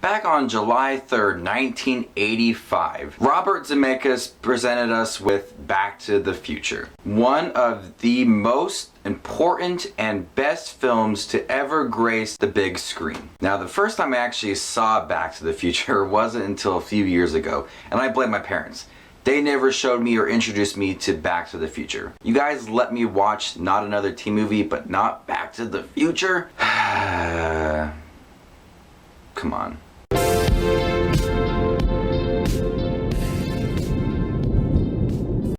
Back on July 3rd, 1985, Robert Zemeckis presented us with Back to the Future, one of the most important and best films to ever grace the big screen. Now, the first time I actually saw Back to the Future wasn't until a few years ago, and I blame my parents. They never showed me or introduced me to Back to the Future. You guys let me watch not another teen movie, but not Back to the Future? Come on.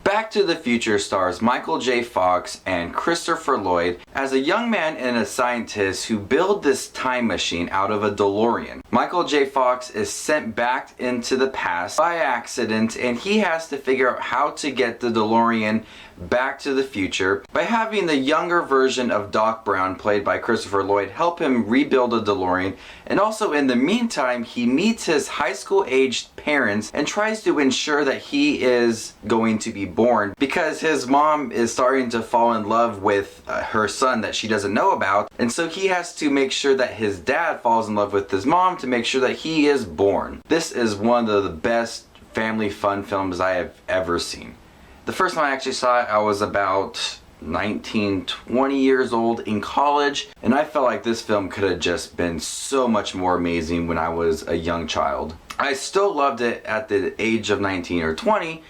Back to the Future stars Michael J. Fox and Christopher Lloyd as a young man and a scientist who build this time machine out of a DeLorean. Michael J. Fox is sent back into the past by accident, and he has to figure out how to get the DeLorean back to the future by having the younger version of Doc Brown, played by Christopher Lloyd, help him rebuild a DeLorean. And also in the meantime, he meets his high school aged parents and tries to ensure that he is going to be born, because his mom is starting to fall in love with her son that she doesn't know about, and so he has to make sure that his dad falls in love with his mom to make sure that he is born. This is one of the best family fun films I have ever seen. The first time I actually saw it, I was about 19, 20 years old in college, and I felt like this film could have just been so much more amazing when I was a young child. I still loved it at the age of 19 or 20,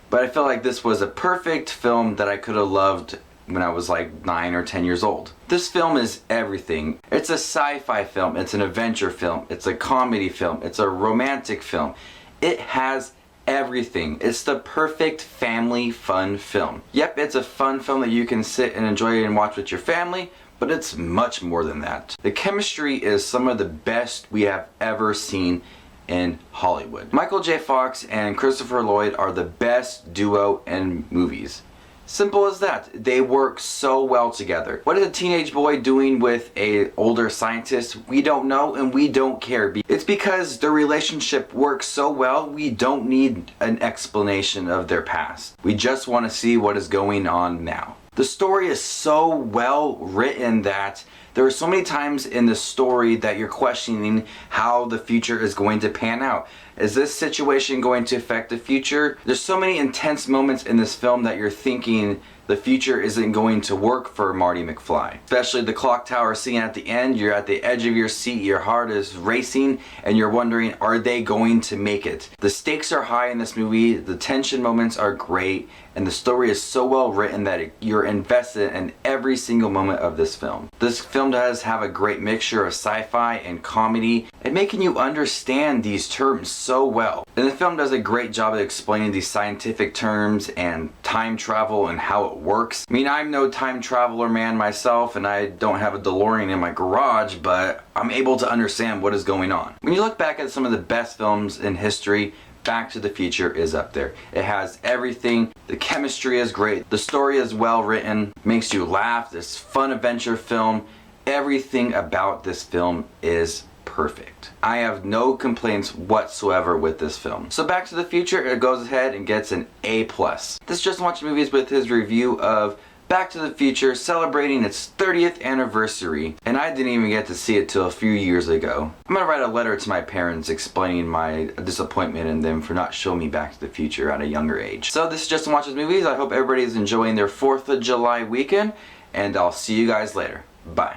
but I felt like this was a perfect film that I could have loved when I was like 9 or 10 years old. This film is everything. It's a sci-fi film, it's an adventure film, it's a comedy film, it's a romantic film. It has everything. It's the perfect family fun film. Yep, it's a fun film that you can sit and enjoy and watch with your family, but it's much more than that. The chemistry is some of the best we have ever seen in Hollywood. Michael J. Fox and Christopher Lloyd are the best duo in movies. Simple as that. They work so well together. What is a teenage boy doing with an older scientist? We don't know, and we don't care. It's because their relationship works so well, we don't need an explanation of their past. We just want to see what is going on now. The story is so well written that there are so many times in the story that you're questioning how the future is going to pan out. Is this situation going to affect the future? There's so many intense moments in this film that you're thinking the future isn't going to work for Marty McFly. Especially the clock tower scene at the end. You're at the edge of your seat, your heart is racing, and you're wondering, are they going to make it? The stakes are high in this movie, the tension moments are great, and the story is so well written that you're invested in every single moment of this film. This film does have a great mixture of sci-fi and comedy, and making you understand these terms so well. And the film does a great job of explaining these scientific terms and time travel and how it works. I mean, I'm no time traveler man myself, and I don't have a DeLorean in my garage, but I'm able to understand what is going on. When you look back at some of the best films in history, Back to the Future is up there. It has everything. The chemistry is great. The story is well written, makes you laugh. This fun adventure film. Everything about this film is perfect. I have no complaints whatsoever with this film. So Back to the Future, it goes ahead and gets an A+. This is Justin Watches Movies with his review of Back to the Future, celebrating its 30th anniversary, and I didn't even get to see it till a few years ago. I'm gonna write a letter to my parents explaining my disappointment in them for not showing me Back to the Future at a younger age. So this is Justin Watches Movies. I hope everybody is enjoying their 4th of July weekend, and I'll see you guys later. Bye.